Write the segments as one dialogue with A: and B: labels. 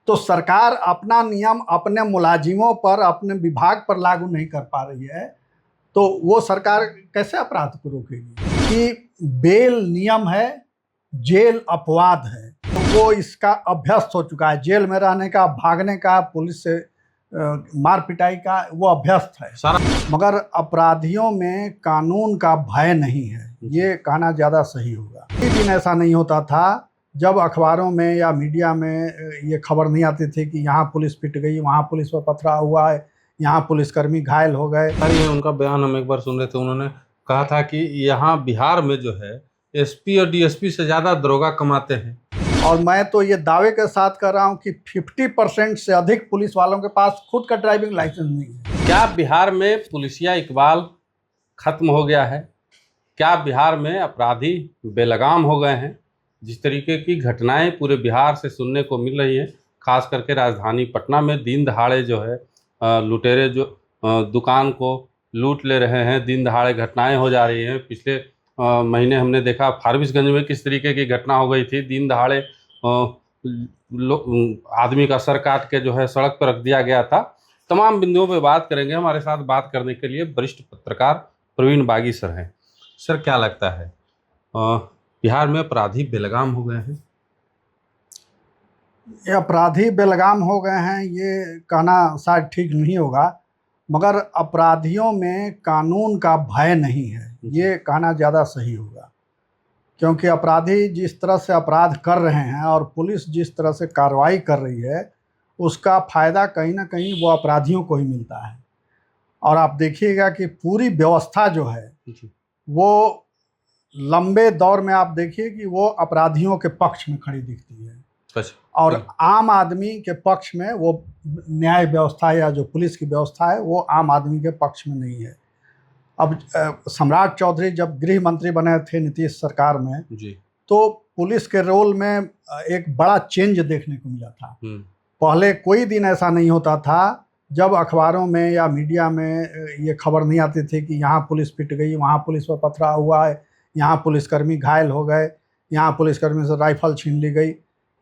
A: तो सरकार अपना नियम अपने मुलाजिमों पर, अपने विभाग पर लागू नहीं कर पा रही है, तो वो सरकार कैसे अपराध को रोकेगी? कि बेल नियम है, जेल अपवाद है। तो वो इसका अभ्यस्त हो चुका है, जेल में रहने का, भागने का, पुलिस से मार पिटाई का वो अभ्यस्त है सारा। मगर अपराधियों में कानून का भय नहीं है, ये कहना ज़्यादा सही होगा। एक दिन ऐसा नहीं होता था जब अखबारों में या मीडिया में ये खबर नहीं आती थी कि यहाँ पुलिस पिट गई, वहाँ पुलिस पर पथराव हुआ है, यहाँ पुलिसकर्मी घायल हो गए।
B: अरे उनका बयान हम एक बार सुन रहे थे, उन्होंने कहा था कि यहाँ बिहार में जो है एसपी और डीएसपी से ज़्यादा दरोगा कमाते हैं।
A: और मैं तो ये दावे के साथ कर रहा हूँ कि 50% से अधिक पुलिस वालों के पास खुद का ड्राइविंग लाइसेंस नहीं है।
B: क्या बिहार में पुलिसिया इकबाल खत्म हो गया है? क्या बिहार में अपराधी बेलगाम हो गए हैं? जिस तरीके की घटनाएं पूरे बिहार से सुनने को मिल रही है, खास करके राजधानी पटना में दिन दहाड़े जो है लुटेरे जो दुकान को लूट ले रहे हैं, दिन दहाड़े घटनाएं हो जा रही हैं। पिछले महीने हमने देखा फारबिसगंज में किस तरीके की घटना हो गई थी, दिन दहाड़े आदमी का सर काट के जो है सड़क पर रख दिया गया था। तमाम बिंदुओं पे बात करेंगे। हमारे साथ बात करने के लिए वरिष्ठ पत्रकार प्रवीण बागी सर हैं। सर, क्या लगता है बिहार में अपराधी बेलगाम हो गए हैं?
A: ये अपराधी बेलगाम हो गए हैं ये कहना शायद ठीक नहीं होगा, मगर अपराधियों में कानून का भय नहीं है, ये कहना ज़्यादा सही होगा। क्योंकि अपराधी जिस तरह से अपराध कर रहे हैं और पुलिस जिस तरह से कार्रवाई कर रही है, उसका फ़ायदा कहीं ना कहीं वो अपराधियों को ही मिलता है। और आप देखिएगा कि पूरी व्यवस्था जो है वो लंबे दौर में आप देखिए कि वो अपराधियों के पक्ष में खड़ी दिखती है और आम आदमी के पक्ष में वो न्याय व्यवस्था या जो पुलिस की व्यवस्था है वो आम आदमी के पक्ष में नहीं है। अब सम्राट चौधरी जब गृह मंत्री बने थे नीतीश सरकार में
B: जी,
A: तो पुलिस के रोल में एक बड़ा चेंज देखने को मिला था। पहले कोई दिन ऐसा नहीं होता था जब अखबारों में या मीडिया में ये खबर नहीं आती थी कि यहाँ पुलिस पिट गई, वहाँ पुलिस पर पथराव हुआ है, यहाँ पुलिसकर्मी घायल हो गए, यहाँ पुलिसकर्मी से राइफल छीन ली गई।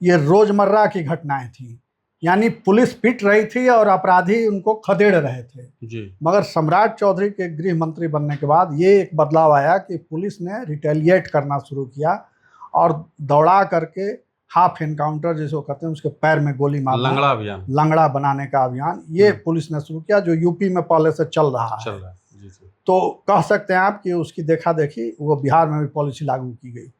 A: ये रोज़मर्रा की घटनाएं थी, यानी पुलिस पिट रही थी और अपराधी उनको खदेड़ रहे थे
B: जी।
A: मगर सम्राट चौधरी के गृह मंत्री बनने के बाद ये एक बदलाव आया कि पुलिस ने रिटेलिएट करना शुरू किया और दौड़ा करके हाफ एनकाउंटर जिसको कहते हैं उसके पैर में गोली मारना,
B: लंगड़ा अभियान,
A: लंगड़ा बनाने का अभियान ये पुलिस ने शुरू किया, जो यूपी में पहले से चल रहा है।
B: जी, जी।
A: तो कह सकते हैं आप कि उसकी देखा देखी वो बिहार में भी पॉलिसी लागू की गई।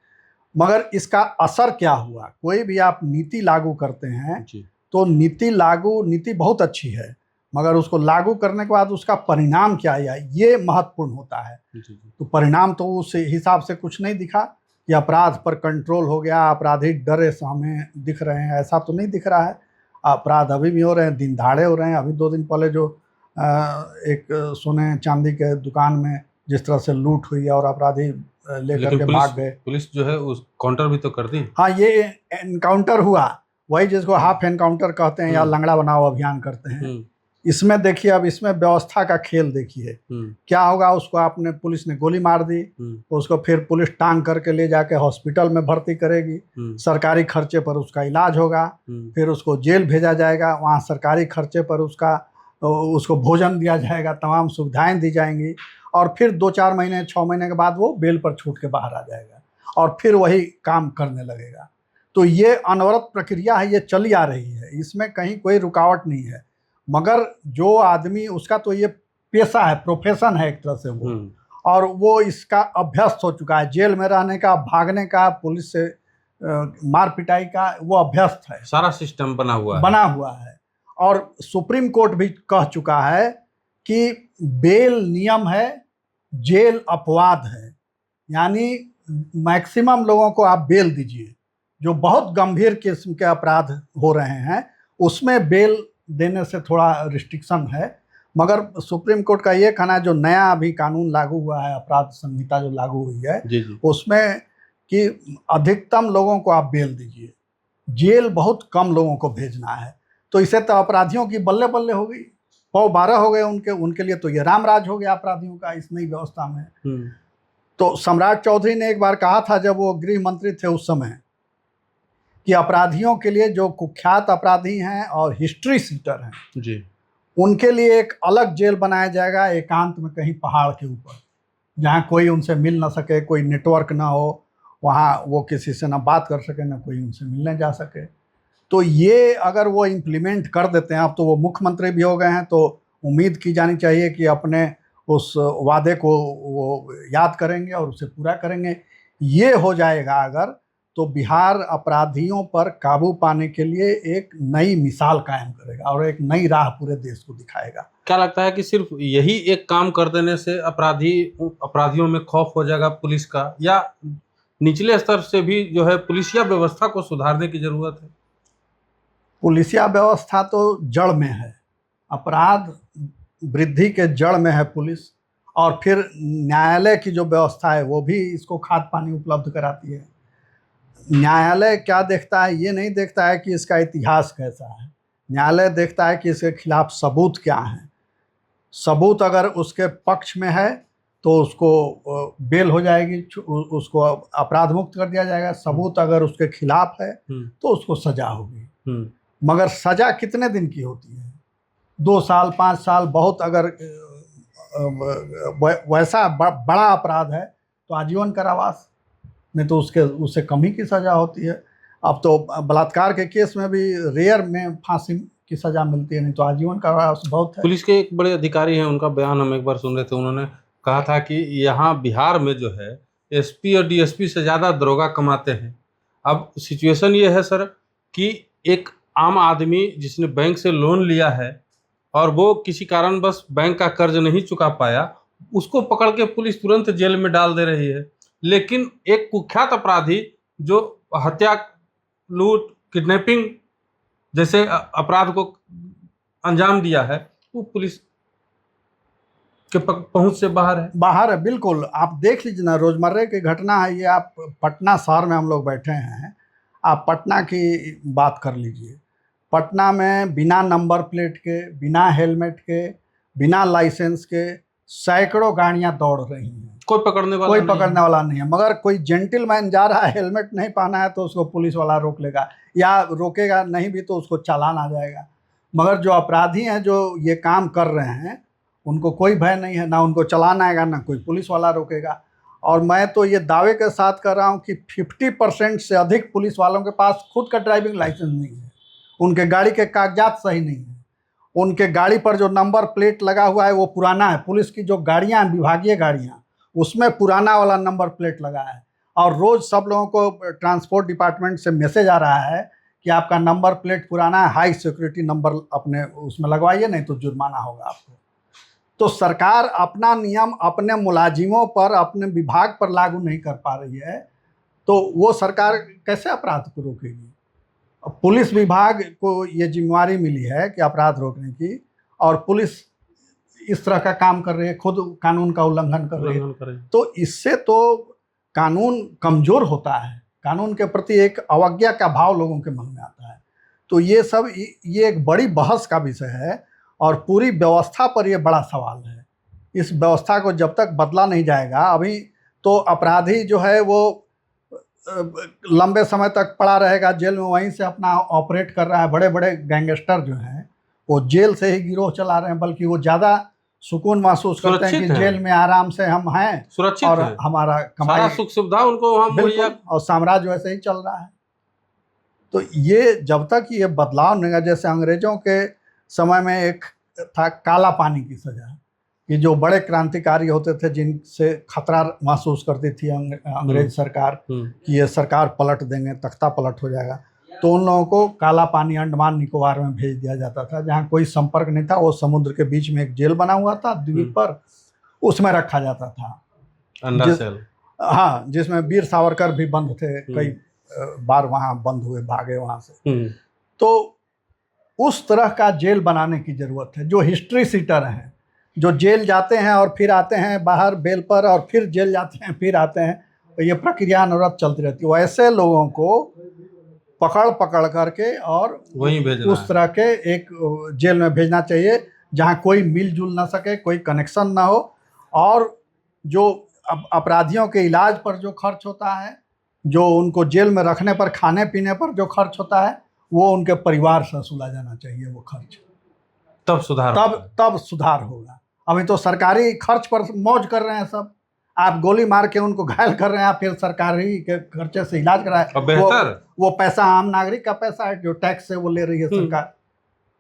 A: मगर इसका असर क्या हुआ? कोई भी आप नीति लागू करते हैं तो नीति बहुत अच्छी है, मगर उसको लागू करने के बाद उसका परिणाम क्या है ये महत्वपूर्ण होता है। तो परिणाम तो उस हिसाब से कुछ नहीं दिखा कि अपराध पर कंट्रोल हो गया, अपराधी डरे हमें दिख रहे हैं, ऐसा तो नहीं दिख रहा है। अपराध अभी भी हो रहे हैं, दिन दहाड़े हो रहे हैं। अभी 2 दिन पहले जो एक सोने चांदी के दुकान में जिस तरह से लूट हुई और अपराधी लेकर के भाग गए, पुलिस
B: जो है उस काउंटर भी तो कर दी।
A: हाँ, ये एनकाउंटर हुआ, वही जिसको हाफ एनकाउंटर कहते हैं या लंगड़ा बनाओ अभियान करते हैं। इसमें देखिए, अब इसमें व्यवस्था का खेल देखिए क्या होगा। उसको आपने पुलिस ने गोली मार दी, उसको फिर पुलिस टांग करके ले जाके हॉस्पिटल में भर्ती करेगी, सरकारी खर्चे पर उसका इलाज होगा, फिर उसको जेल भेजा जाएगा, वहाँ सरकारी खर्चे पर उसको भोजन दिया जाएगा, तमाम सुविधाएं दी जाएंगी और फिर 2-4 महीने 6 महीने के बाद वो बेल पर छूट के बाहर आ जाएगा और फिर वही काम करने लगेगा। तो ये अनवरत प्रक्रिया है, ये चली आ रही है, इसमें कहीं कोई रुकावट नहीं है। मगर जो आदमी उसका तो ये पेशा है, प्रोफेशन है एक तरह से वो, और वो इसका अभ्यस्त हो चुका है, जेल में रहने का, भागने का, पुलिस से मार पिटाई का वो अभ्यस्त है,
B: सारा सिस्टम बना हुआ है।
A: और सुप्रीम कोर्ट भी कह चुका है कि बेल नियम है, जेल अपवाद है, यानी मैक्सिमम लोगों को आप बेल दीजिए। जो बहुत गंभीर किस्म के अपराध हो रहे हैं उसमें बेल देने से थोड़ा रिस्ट्रिक्शन है, मगर सुप्रीम कोर्ट का ये कहना है जो नया अभी कानून लागू हुआ है, अपराध संहिता जो लागू हुई है उसमें कि अधिकतम लोगों को आप बेल दीजिए, जेल बहुत कम लोगों को भेजना है। तो इसे तो अपराधियों की बल्ले बल्ले हो गई, 12 हो गए उनके लिए तो ये रामराज हो गया अपराधियों का इस नई व्यवस्था में। तो सम्राट चौधरी ने एक बार कहा था जब वो गृह मंत्री थे उस समय कि अपराधियों के लिए, जो कुख्यात अपराधी हैं और हिस्ट्री सीटर हैं
B: जी,
A: उनके लिए एक अलग जेल बनाया जाएगा, एकांत में कहीं पहाड़ के ऊपर, जहाँ कोई उनसे मिल ना सके, कोई नेटवर्क ना हो, वहाँ वो किसी से ना बात कर सके, ना कोई उनसे मिलने जा सके। तो ये अगर वो इम्प्लीमेंट कर देते हैं, अब तो वो मुख्यमंत्री भी हो गए हैं, तो उम्मीद की जानी चाहिए कि अपने उस वादे को वो याद करेंगे और उसे पूरा करेंगे। ये हो जाएगा अगर, तो बिहार अपराधियों पर काबू पाने के लिए एक नई मिसाल कायम करेगा और एक नई राह पूरे देश को दिखाएगा।
B: क्या लगता है कि सिर्फ यही एक काम कर देने से अपराधियों में खौफ हो जाएगा पुलिस का, या निचले स्तर से भी जो है पुलिसिया व्यवस्था को सुधारने की जरूरत है?
A: पुलिसिया व्यवस्था तो जड़ में है, अपराध वृद्धि के जड़ में है पुलिस, और फिर न्यायालय की जो व्यवस्था है वो भी इसको खाद पानी उपलब्ध कराती है। न्यायालय क्या देखता है, ये नहीं देखता है कि इसका इतिहास कैसा है, न्यायालय देखता है कि इसके खिलाफ सबूत क्या हैं। सबूत अगर उसके पक्ष में है तो उसको बेल हो जाएगी, उसको अपराध मुक्त कर दिया जाएगा। सबूत अगर उसके खिलाफ है तो उसको सजा होगी। मगर सजा कितने दिन की होती है? 2 साल, 5 साल, बहुत अगर वैसा बड़ा अपराध है तो आजीवन कारावास, नहीं तो उससे कम ही की सज़ा होती है। अब तो बलात्कार के केस में भी रेयर में फांसी की सज़ा मिलती है, नहीं तो आजीवन कारावास बहुत है।
B: पुलिस के एक बड़े अधिकारी हैं, उनका बयान हम एक बार सुन रहे थे, उन्होंने कहा था कि यहाँ बिहार में जो है एसपी और डीएसपी से ज़्यादा दरोगा कमाते हैं। अब सिचुएशन ये है सर कि एक आम आदमी जिसने बैंक से लोन लिया है और वो किसी कारणवश बैंक का कर्ज नहीं चुका पाया, उसको पकड़ के पुलिस तुरंत जेल में डाल दे रही है। लेकिन एक कुख्यात अपराधी जो हत्या, लूट, किडनैपिंग जैसे अपराध को अंजाम दिया है, वो पुलिस के पहुंच से बाहर है।
A: बिल्कुल। आप देख लीजिए ना, रोजमर्रे की घटना है ये। आप पटना शहर में हम लोग बैठे हैं, आप पटना की बात कर लीजिए। पटना में बिना नंबर प्लेट के, बिना हेलमेट के, बिना लाइसेंस के सैकड़ों गाड़ियां दौड़ रही हैं, कोई पकड़ने वाला नहीं है। मगर कोई जेंटलमैन जा रहा है, हेलमेट नहीं पहना है तो उसको पुलिस वाला रोक लेगा, या रोकेगा नहीं भी तो उसको चालान आ जाएगा। मगर जो अपराधी हैं, जो ये काम कर रहे हैं, उनको कोई भय नहीं है, ना उनको चालान आएगा, ना कोई पुलिस वाला रोकेगा। और मैं तो ये दावे के साथ कर रहा हूँ कि 50% से अधिक पुलिस वालों के पास खुद का ड्राइविंग लाइसेंस नहीं है, उनके गाड़ी के कागजात सही नहीं है, उनके गाड़ी पर जो नंबर प्लेट लगा हुआ है वो पुराना है। पुलिस की जो गाड़ियाँ हैं, विभागीय गाड़ियाँ, उसमें पुराना वाला नंबर प्लेट लगा है। और रोज़ सब लोगों को ट्रांसपोर्ट डिपार्टमेंट से मैसेज आ रहा है कि आपका नंबर प्लेट पुराना है, हाई सिक्योरिटी नंबर अपने उसमें लगवाइए, नहीं तो जुर्माना होगा आपको। तो सरकार अपना नियम अपने मुलाजिमों पर, अपने विभाग पर लागू नहीं कर पा रही है, तो वो सरकार कैसे अपराध को रोकेगी? पुलिस विभाग को ये जिम्मेवारी मिली है कि अपराध रोकने की, और पुलिस इस तरह का काम कर रही है, खुद कानून का उल्लंघन कर रही है। तो इससे तो कानून कमज़ोर होता है, कानून के प्रति एक अवज्ञा का भाव लोगों के मन में आता है। तो ये सब, ये एक बड़ी बहस का विषय है और पूरी व्यवस्था पर ये बड़ा सवाल है। इस व्यवस्था को जब तक बदला नहीं जाएगा, अभी तो अपराधी जो है वो लंबे समय तक पड़ा रहेगा जेल में, वहीं से अपना ऑपरेट कर रहा है। बड़े बड़े गैंगस्टर जो हैं वो जेल से ही गिरोह चला रहे हैं, बल्कि वो ज़्यादा सुकून महसूस करते हैं कि जेल में आराम से हम हैं, सुरक्षित और हमारा कमाई, सुख सुविधा उनको हम, और साम्राज्य वैसे ही चल रहा है। तो ये जब तक ये बदलाव नहीं, जैसे अंग्रेज़ों के समय में एक था काला पानी की सज़ा, कि जो बड़े क्रांतिकारी होते थे, जिनसे खतरा महसूस करती थी अंग्रेज सरकार कि ये सरकार पलट देंगे, तख्ता पलट हो जाएगा, तो उन लोगों को काला पानी अंडमान निकोबार में भेज दिया जाता था, जहाँ कोई संपर्क नहीं था। वो समुद्र के बीच में एक जेल बना हुआ था द्वीप पर, उसमें रखा जाता था। हाँ, जिसमें वीर सावरकर भी बंद थे, कई बार वहाँ बंद हुए, भागे वहाँ से। तो उस तरह का जेल बनाने की ज़रूरत है। जो हिस्ट्री सीटर हैं, जो जेल जाते हैं और फिर आते हैं बाहर बेल पर, और फिर जेल जाते हैं फिर आते हैं, तो ये प्रक्रिया अनवरत चलती रहती है। वैसे लोगों को पकड़ करके और वहीं भेजना, उस तरह के एक जेल में भेजना चाहिए जहाँ कोई मिलजुल ना सके, कोई कनेक्शन ना हो, और जो अपराधियों के इलाज पर जो खर्च होता है, जो उनको जेल में रखने पर, खाने पीने पर जो खर्च होता है, वो उनके परिवार से वसूला जाना चाहिए वो खर्च।
B: तब सुधार
A: तब सुधार होगा। अभी तो सरकारी खर्च पर मौज कर रहे हैं सब। आप गोली मार के उनको घायल कर रहे हैं, आप फिर सरकारी के खर्चे से इलाज कराए।
B: बेहतर
A: वो पैसा आम नागरिक का पैसा है जो टैक्स से वो ले रही है सरकार,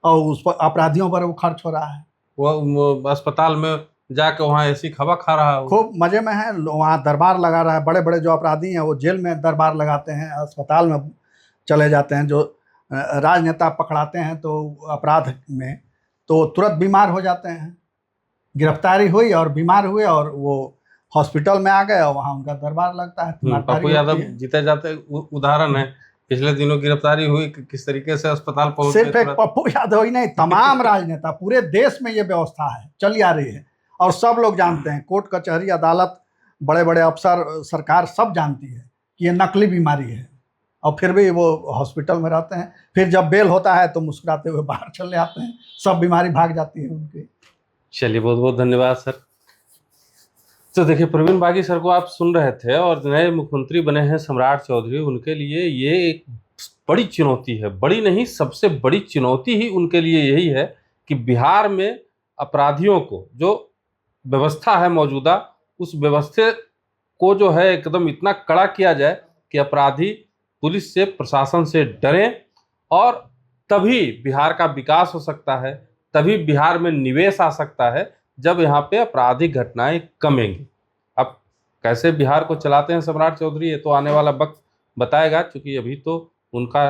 A: और उस पर अपराधियों पर वो खर्च हो रहा है।
B: वो अस्पताल में जाके वहाँ ऐसी खबा खा रहा है,
A: खूब मजे में है, वहाँ दरबार लगा रहा है। बड़े बड़े जो अपराधी हैं वो जेल में दरबार लगाते हैं, अस्पताल में चले जाते हैं। जो राजनेता पकड़ाते हैं तो अपराध में, तो तुरंत बीमार हो जाते हैं। गिरफ्तारी हुई और बीमार हुए और वो हॉस्पिटल में आ गए और वहाँ उनका दरबार लगता है।
B: पप्पू यादव जीते जाते उदाहरण है। पिछले दिनों गिरफ्तारी हुई, किस तरीके से अस्पताल पहुंच गए।
A: सिर्फ एक पप्पू यादव ही नहीं, तमाम राजनेता, पूरे देश में ये व्यवस्था है, चली आ रही है और सब लोग जानते हैं। कोर्ट कचहरी अदालत, बड़े बड़े अफसर, सरकार सब जानती है कि ये नकली बीमारी है, और फिर भी वो हॉस्पिटल में रहते हैं। फिर जब बेल होता है तो मुस्कुराते हुए बाहर चले आते हैं, सब बीमारी भाग जाती है उनकी।
B: चलिए, बहुत बहुत धन्यवाद सर। तो देखिए, प्रवीण बागी सर को आप सुन रहे थे, और नए मुख्यमंत्री बने हैं सम्राट चौधरी। उनके लिए ये एक बड़ी चुनौती है, बड़ी नहीं सबसे बड़ी चुनौती ही उनके लिए यही है कि बिहार में अपराधियों को, जो व्यवस्था है मौजूदा, उस व्यवस्था को जो है एकदम इतना कड़ा किया जाए कि अपराधी पुलिस से, प्रशासन से डरें, और तभी बिहार का विकास हो सकता है, तभी बिहार में निवेश आ सकता है, जब यहाँ पे आपराधिक घटनाएं कमेंगी। अब कैसे बिहार को चलाते हैं सम्राट चौधरी, ये तो आने वाला वक्त बताएगा, क्योंकि अभी तो उनका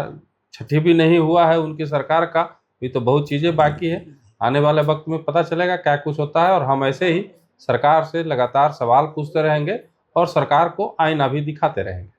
B: छठी भी नहीं हुआ है उनकी सरकार का, अभी तो बहुत चीज़ें बाकी है। आने वाले वक्त में पता चलेगा क्या कुछ होता है, और हम ऐसे ही सरकार से लगातार सवाल पूछते रहेंगे और सरकार को आईना भी दिखाते रहेंगे।